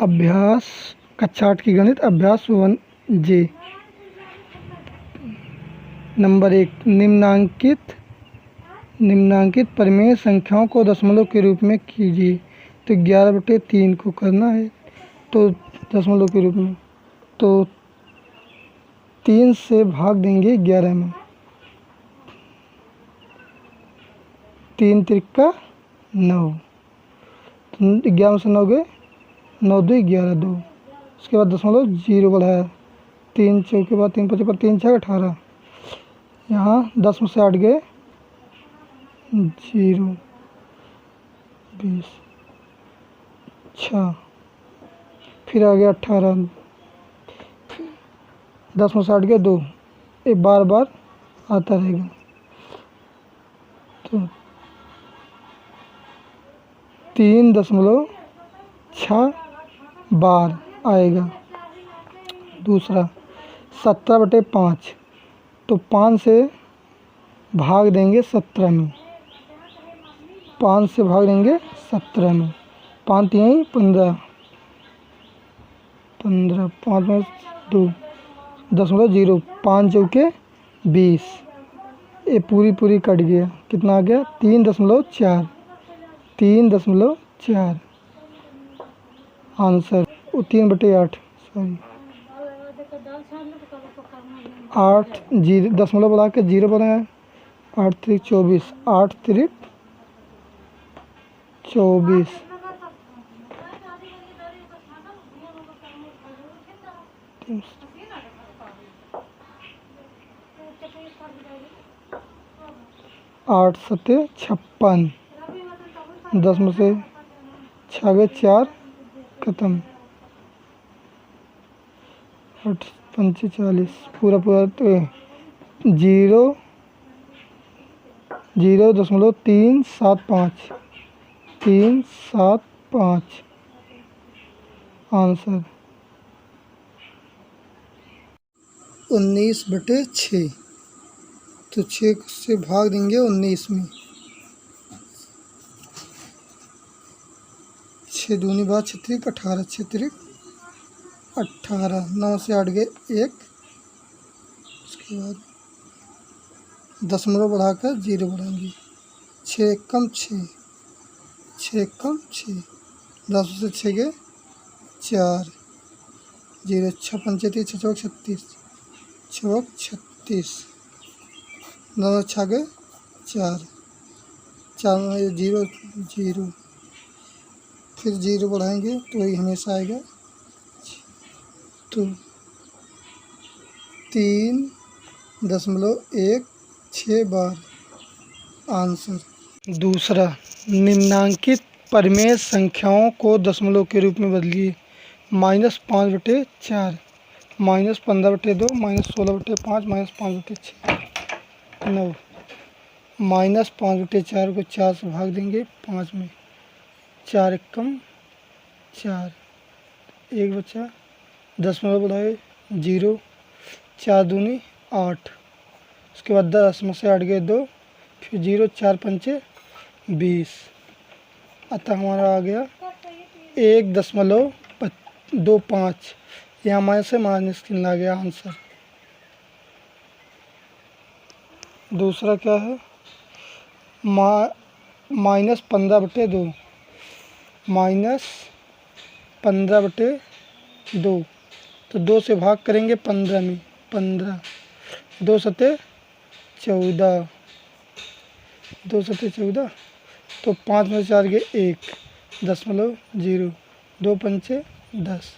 अभ्यास कक्षा 8 की गणित अभ्यास 1 जे। नंबर 1, निम्नांकित परिमेय संख्याओं को दशमलव के रूप में कीजिए। तो 11/3 को करना है, तो दशमलव के रूप में, तो 3 से भाग देंगे 11 में। 3 त्रिका 9, 11 से 9 गए, 9 2 11 2। उसके बाद दशमलव 0 बढ़ाया, 3 चौके बाद 3 5 पर 3 6 18। यहाँ 10 में से 8 गए, 0 20 6, फिर आ गया 18, 10 में से 8 गए 2, ये बार बार आता रहेगा। तो 3.6 बार आएगा। दूसरा 17/5, तो 5 से भाग देंगे 17 में। 5 से भाग देंगे 17 में, 5 3 15, 15 5 में 2 0.0, 5 चौके 20, ये पूरी कट गया। कितना आ गया? 3.4, 3.4 आंसर। 3/8 सॉरी, 8 जीरो दशमलव बढ़ा के 0 बनाया, 8 3 24, 8 3 24। 8 7 56, 10 में से 6 गए 4, खत्म। 8 5 40, पूरा तो 0.375, 375 आंसर। 19/6, तो 6 से भाग देंगे 19 में। 6 दूनी बार 6 18, 6 18, 9 से 8 गए 1, उसके बाद दशमलव बढ़ाकर 0 बढ़ाएंगे। 6 कम 6, 6 कम 6, 10 से 6 गए 4, 0 6 5 3 6 चौक 36, 36, 9 6 गए 4, 4 में 0 0, फिर 0 बढ़ाएंगे तो वही हमेशा आएगा। तो 3.16 बार आंसर। दूसरा, निम्नांकित परिमेय संख्याओं को दशमलव के रूप में बदलिए। -5/4, -15/2, -16/5, -5/6 9। -5/4 को 4 से भाग देंगे 5 में, 4 एकम 4, 1 बचा, दशमलव बढ़ाए 0, 4 दूनी 8, उसके बाद 10 में से 8 गए 2, फिर 0 4 5 20, अतः हमारा आ गया 1.25। यहाँ माइनस से माइनस चिन्ह आ गया आंसर। दूसरा क्या है? -15/2, -15/2, तो 2 से भाग करेंगे 15 में, 15, 2 7 14, 2 7 14, तो 5 में 4 गए 1, 0.0, 2 5 10,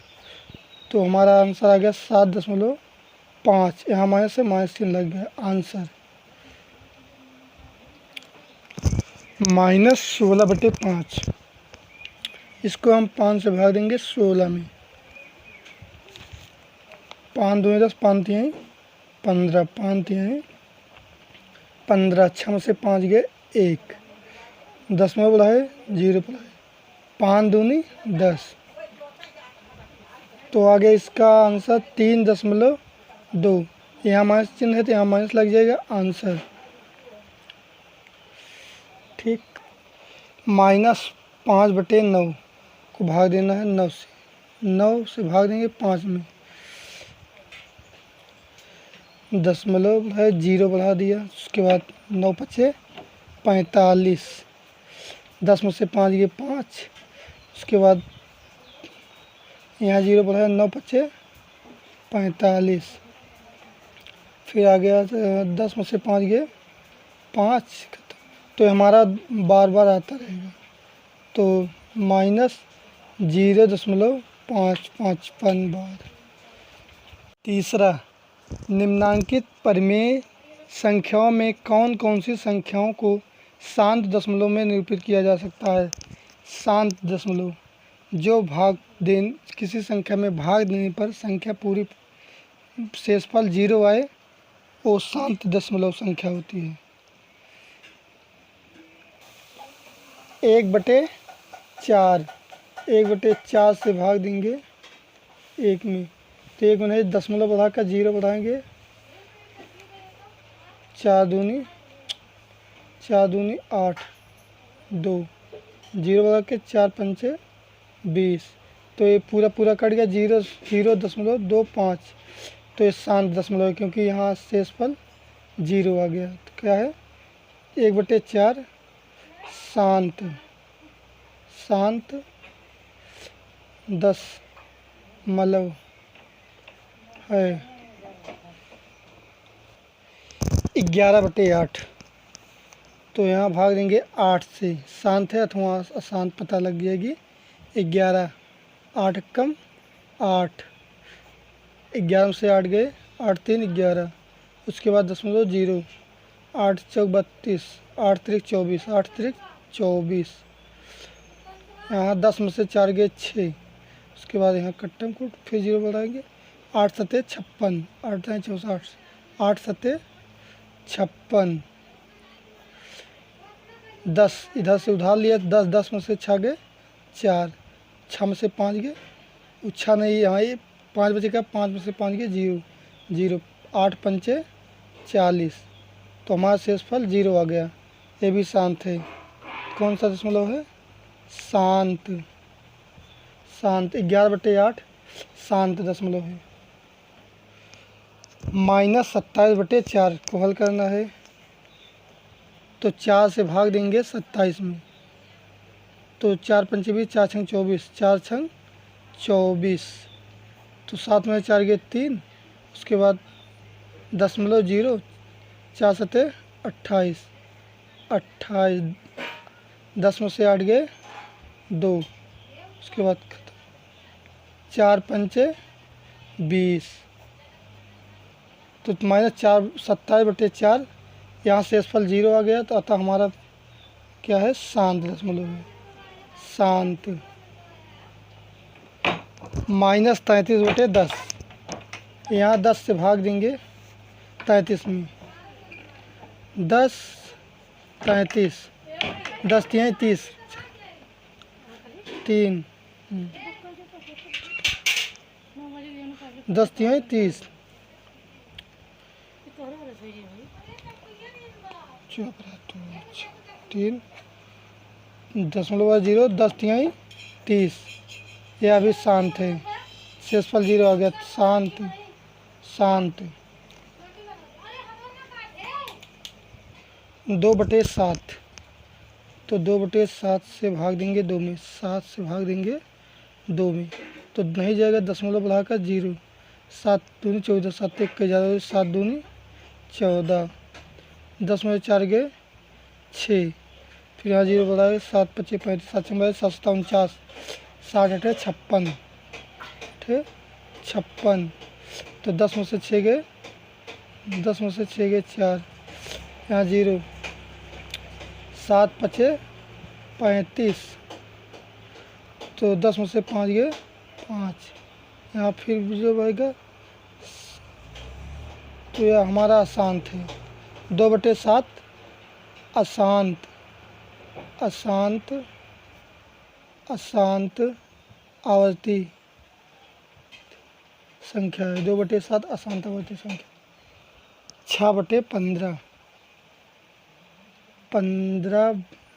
तो हमारा आंसर आ गया 7.5। यहाँ माइनस से माइनस चिन्ह लग गया आंसर। -16/5, इसको हम 5 से भाग देंगे 16 में। 5 2 10, 5 3 15, 5 3 15, 6 में से 5 गए 1, दशमलव बढ़ाए 0 बढ़ाए, 5 दूनी 10, तो आ गया इसका आंसर 3.2। यहाँ माइनस चिन्ह है तो यहाँ माइनस लग जाएगा आंसर। ठीक, -5/9 को भाग देना है 9 से, 9 से भाग देंगे 5 में, दशमलव है 0 बढ़ा दिया। उसके बाद 9 पचे 45, 10 में से 5 गए 5। उसके बाद यहाँ 0 बढ़ाया, 9 पचे 45, फिर आ गया 10 में से 5 गए 5। तो हमारा बार बार आता रहेगा, तो -0.555 बार। तीसरा, निम्नांकित परिमेय संख्याओं में कौन कौन सी संख्याओं को शांत दशमलव में निरूपित किया जा सकता है? शांत दशमलव, जो किसी संख्या में भाग देने पर संख्या पूरी शेषफल 0 आए, वो शांत दशमलव संख्या होती है। 1/4, 1/4 से भाग देंगे 1 में, तो 1 में दशमलव बढ़ाकर 0 बढ़ाएंगे, 4 दूनी 8, 2, 0 बढ़ा के 4 पंचे 20, तो ये पूरा कट गया, 0.25। तो ये शांत दशमलव है, क्योंकि यहाँ शेषफल 0 आ गया। तो क्या है? 1/4 शांत दशमलव है। 11/8, तो यहाँ भाग देंगे 8 से, शांत है अथवा अशांत पता लग जाएगी। 11, 8 कम 8, 11 से 8 गए, 8 3 11। उसके बाद 0.0, 8 चौक 32, 8 त्रिक 24, 8 त्रिक 24। यहाँ 10 में से 4 गए 6। उसके बाद यहाँ कट्टम कूट, फिर 0 बढ़ाएंगे, 8 सत्ते 56, 8 64, 8 सत्ते 56। 10 इधर से उधार लिया, 10 में से 6 गए 4, 6 में से 5 गए, उच्छा नहीं, यहाँ ये 5 बचेगा, 5 में से 5 गए 0, 8 पंचे 40। तो हमारा शेषफल 0 आ गया। ये भी शांत है। कौन सा दशमलव है? शांत। 11/8 शांत दशमलव है। -27/4 को हल करना है, तो 4 से भाग देंगे 27 में, तो 4 पंचे 20, 4 छंग 24, 4 छंग 24। तो 7 में 4 गए 3। उसके बाद 0.0, 4 सत्ते 28, 10 में से 8 गए 2। उसके बाद 4 पंचे 20, तो -27/4, यहाँ शेषफल 0 आ गया। तो अतः हमारा क्या है? शांत दशमलव है। शांत। -33/10, यहाँ 10 से भाग देंगे 33 में, 10 33, 10 तिहाई 30, 3, 10 तिहाई 30, 3 0.0, 10 तिहाई 30। यह अभी शांत है, शेषफल 0 आ गया। शांत। 2/7, तो 2/7 से भाग देंगे 2 में, 7 से भाग देंगे 2 में, तो नहीं जाएगा, दशमलव बढ़ाकर 0, 7 दूनी 14, 7 1 11, 7 दूनी 14, 10 में 4 गए 6, फिर यहाँ 0 बढ़ाए, 7 25 35, 7 56, 7 49, 60 8 56, 56। तो 10 में से 6 गए, 10 में से 6 गए 4, यहाँ 0, 7 पचे 35, तो 10 में से 5 गए 5, यहाँ फिर जो बनेगा, तो यह हमारा अशांत है। 2/7 अशांत आवर्ती संख्या है। 2/7 अशांत आवर्ती संख्या। 6/15, 15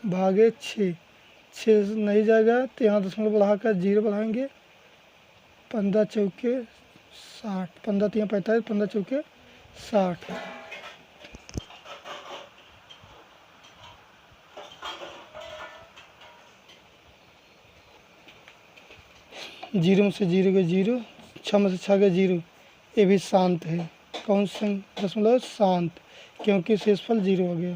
भागे 6, 6 नहीं जाएगा, तो यहाँ दशमलव बढ़ाकर 0 बढ़ाएंगे, 15 चौके 60, 15 तिया 45, 15 चौके 60। जीरो में से जीरो गए जीरो, 6 में से 6 गए जीरो, ये भी शांत है। कौन सा दशमलव? शांत, क्योंकि शेषफल जीरो हो गया।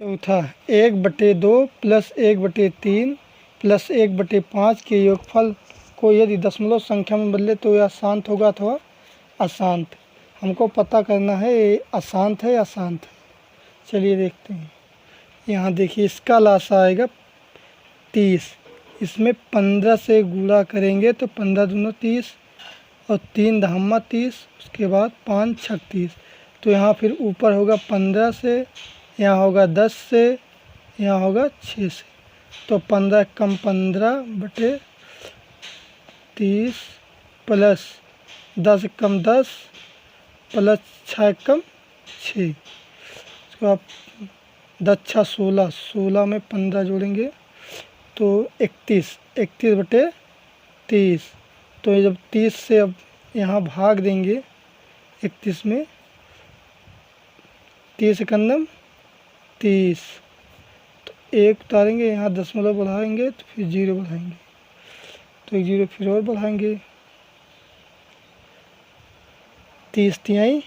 चौथा, 1/2 + 1/3 + 1/5 के योगफल को यदि दशमलव संख्या में बदले तो यह शांत होगा अथवा अशांत। हमको पता करना है ये अशांत है या शांत है। चलिए देखते हैं। यहाँ देखिए इसका लासा आएगा 30, इसमें 15 से गुणा करेंगे तो 15 दूना 30 और 3 दहम्मा 30, उसके बाद 5 छक 30। तो यहाँ फिर ऊपर होगा 15 से, यहाँ होगा 10 से, यहाँ होगा 6 से। तो 15 कम 15/30 प्लस 10 कम 10 प्लस 6 कम 6। उसके बाद 10 छः 16, 16 में 15 जोड़ेंगे तो 31, 31/30। तो ये जब 30 से अब यहाँ भाग देंगे 31 में, 30 एकम 30, तो 1 उतारेंगे, यहाँ दशमलव बढ़ाएंगे तो फिर 0 बढ़ाएंगे, तो 1 0 फिर और बढ़ाएंगे। 30 तिहाई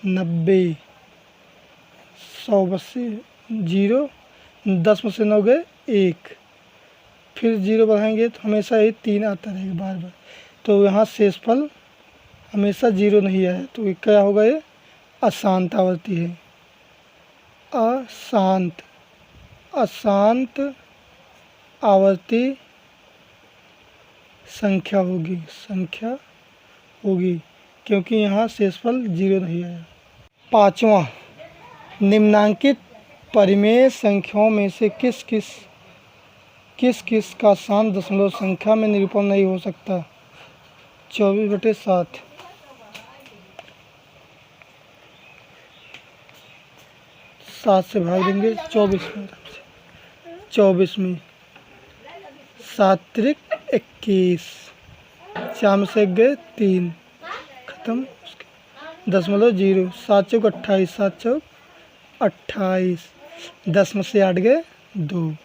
90, 100 80 0, 10 में से 9 गए 1, फिर 0 बढ़ाएंगे तो हमेशा ये 3 आता रहेगा बार बार। तो यहाँ शेषफल हमेशा 0 नहीं आया, तो ये क्या होगा? ये अशांत आवर्ती है। अशांत, अशांत आवर्ती संख्या होगी क्योंकि यहाँ शेषफल 0 नहीं आया। पाँचवा, निम्नांकित परिमेय संख्याओं में से किस किस का शांत दशमलव संख्या में निरूपण नहीं हो सकता? 24/7, 7 से भाग देंगे 24 में, 24 में 7 त्रिक 21, 4 में से गए 3, खत्म। दशमलव 0, 7 चौक 28, 7 चौक 28, 10 में से 8 गए 2,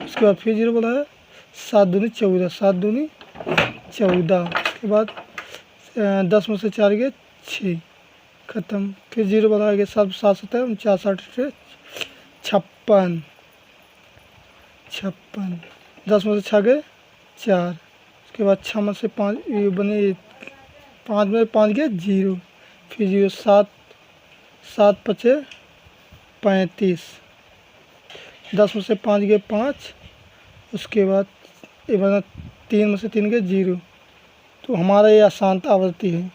उसके बाद फिर 0 बढ़ाया, 7 दूनी 14, 7 दूनी 14, उसके बाद 10 में से 4 गए 6, खत्म। फिर 0 बढ़ाएंगे, 7 7 7 49, 8 56, 10 में से 6 गए 4, उसके बाद 6 में से 5 ये बने, 5 में 5 गए 0, फिर 0 7 7 5 35, 10 में से 5 गए 5, उसके बाद ये बना 3 में से 3 गए 0। तो हमारा ये अशांत आवर्ती है।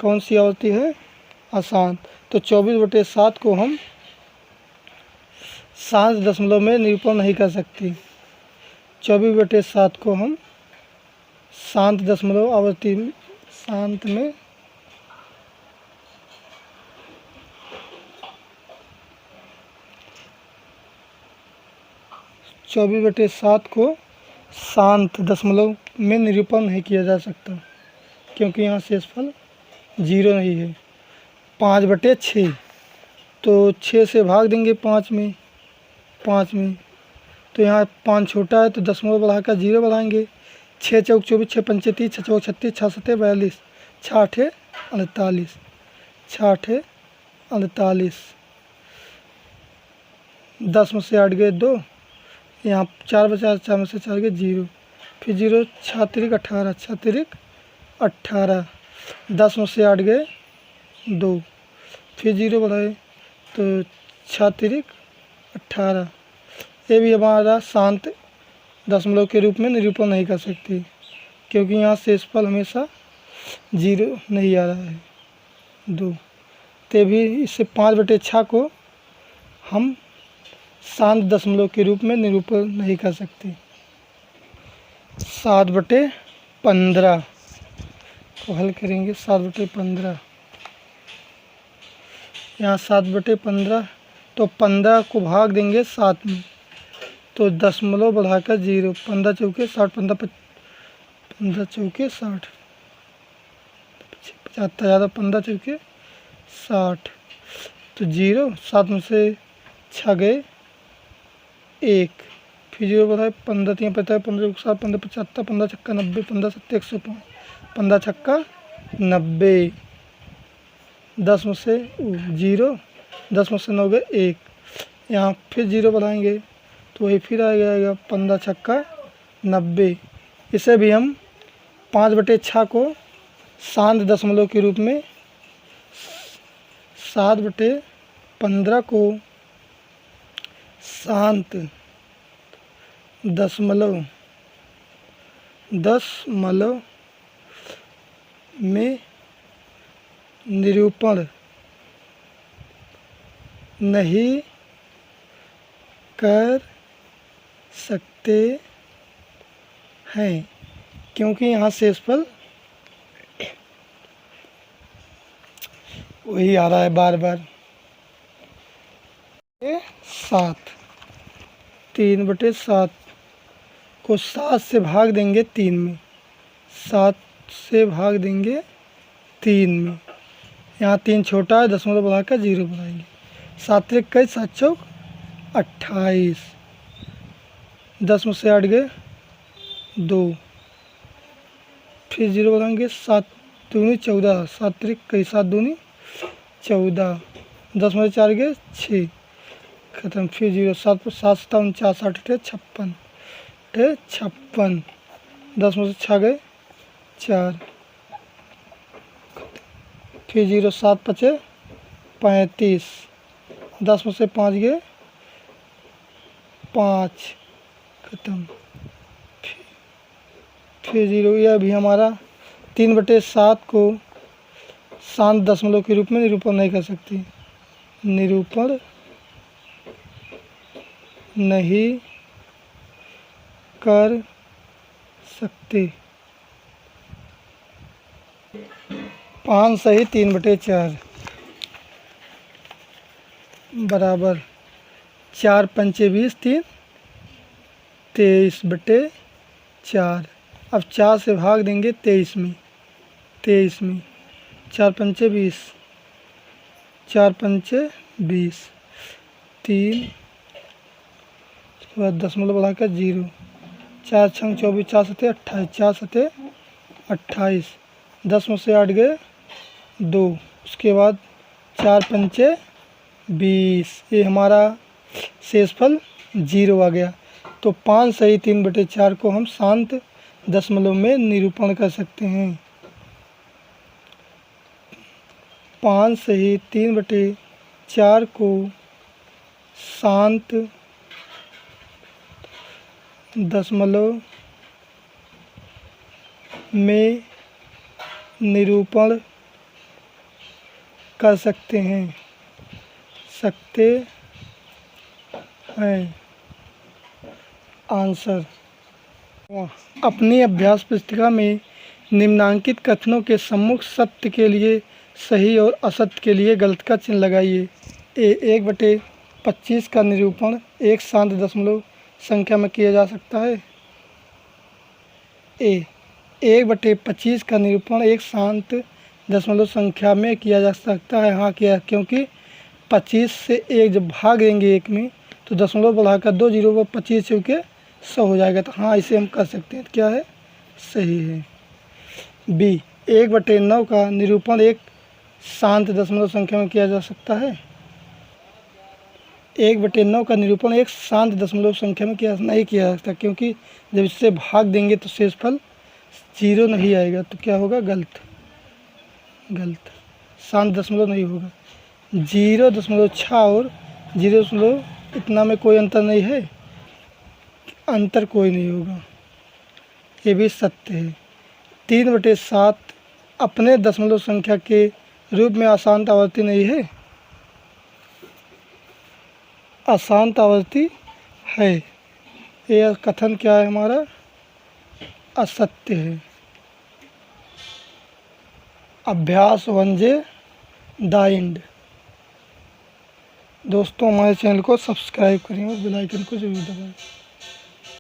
कौन सी आवर्ती है? अशांत। तो 24/7 को हम शांत दशमलव में निरूपण नहीं कर सकते। 24/7 को हम शांत दशमलव आवर्ती शांत में को शांत दशमलव में निरूपण नहीं किया जा सकता क्योंकि यहाँ शेषफल 0 नहीं है। 5/6, तो 6 से भाग देंगे 5 में, तो यहाँ 5 छोटा है तो दशमलव बढ़ाकर 0 बढ़ाएंगे। 6 चौक 24, 6 पंचे 30, 6 चौक 36, 6 7 42, 6 8 48, 6 8 48, 10 में से 8 गए 2, यहाँ 4 बचा, 4 में से 4 गए 0, फिर 0 6 तिरिक 18, 6 तिरिक 18, 10 में से 8 गए 2, फिर 0 बढ़ाए तो 6 तिरिक 18। ये भी हमारा शांत दशमलव के रूप में निरूपण नहीं कर सकते क्योंकि यहाँ शेषफल हमेशा 0 नहीं आ रहा है 2। तो भी इससे 5/6 को हम शांत दशमलव के रूप में निरूपण नहीं कर सकते। 7/15 को हल करेंगे। 7/15, यहाँ 7/15, तो 15 को भाग देंगे 7 में, तो दशमलव बढ़ाकर 0, 15 चौके 60, 15 चौके 60, 75 ज़्यादा, 15 चौके 60, तो 0, 7 में से 6 गए 1, फिर 0 बताए, 15 3 55, 15 7 15 75, 15 छक्का 90, 15 7 105, 15 छक्का 90, 10 में से 0, 10 में से 9 गए 1, यहाँ फिर 0 बनाएंगे तो वही फिर आएगा 15 छक्का 90। इसे भी हम 5/6 को शांत दशमलव के रूप में, 7/15 को शांत दशमलव में निरूपण नहीं कर सकते हैं, क्योंकि यहाँ शेषफल वही आ रहा है बार बार। 7, 3/7 को 7 से भाग देंगे 3 में, 7 से भाग देंगे 3 में, यहाँ 3 छोटा है, दशमलव बढ़ाकर 0 बनाएंगे, 7 त्रिक कई 7 चौक 28, 10 में से 8 गए 2, फिर 0 बनाएंगे, 7 दूनी 14, 7 त्रिक कई 7 दूनी 14, 10 में से 4 गए 6, खत्म, फिर 0, 7 पर 7 7 49, 8 56, 56, 10 में से 6 गए 4, फिर 0, 7 5 35, 10 में से 5 गए 5, खत्म, फिर 0। यह भी हमारा 3/7 को शांत दशमलव के रूप में निरूपण नहीं कर सकती, निरूपण नहीं कर सकते। 5 सही 3/4 बराबर 4 पंचे 20, 3 23/4। अब 4 से भाग देंगे 23 में, 4 पंचे 20, 4 पंचे 20, 3, उसके बाद दशमलव बढ़ाकर 0, 4 छंग 24, 4 सते 28, 4 सते 28, 10 में से 8 गए 2, उसके बाद 4 पंचे 20, ये हमारा शेषफल 0 आ गया। तो 5 सही 3/4 को हम शांत दशमलव में निरूपण कर सकते हैं। 5 सही 3/4 को शांत दशमलव में निरूपण कर सकते हैं, आंसर। अपनी अभ्यास पुस्तिका में निम्नांकित कथनों के सम्मुख सत्य के लिए सही और असत्य के लिए गलत का चिन्ह लगाइए। 1/25 का निरूपण एक शांत दशमलव संख्या में किया जा सकता है। 1/25 का निरूपण एक शांत दशमलव संख्या में किया जा सकता है। हाँ किया, क्योंकि 25 से 1 जब भाग देंगे 1 में तो दशमलव बढ़ाकर 2 0 को 25 चौके 100 हो जाएगा। तो हाँ इसे हम कर सकते हैं। क्या है? सही है। B 1/9 का निरूपण एक शांत दशमलव संख्या में किया जा सकता है। 1/9 का निरूपण एक शांत दशमलव संख्या में नहीं किया जा सकता, क्योंकि जब इससे भाग देंगे तो शेषफल 0 नहीं आएगा। तो क्या होगा? गलत। शांत दशमलव नहीं होगा। 0.6 और 0 इतना में कोई अंतर नहीं है, अंतर कोई नहीं होगा। ये भी सत्य है। 3/7 अपने दशमलव संख्या के रूप में अशांत आवर्ती नहीं है, अशांत आवर्ती है। यह कथन क्या है हमारा? असत्य है। अभ्यास 1J द एंड। दोस्तों हमारे चैनल को सब्सक्राइब करें और बेल आइकन को जरूर दबाएं।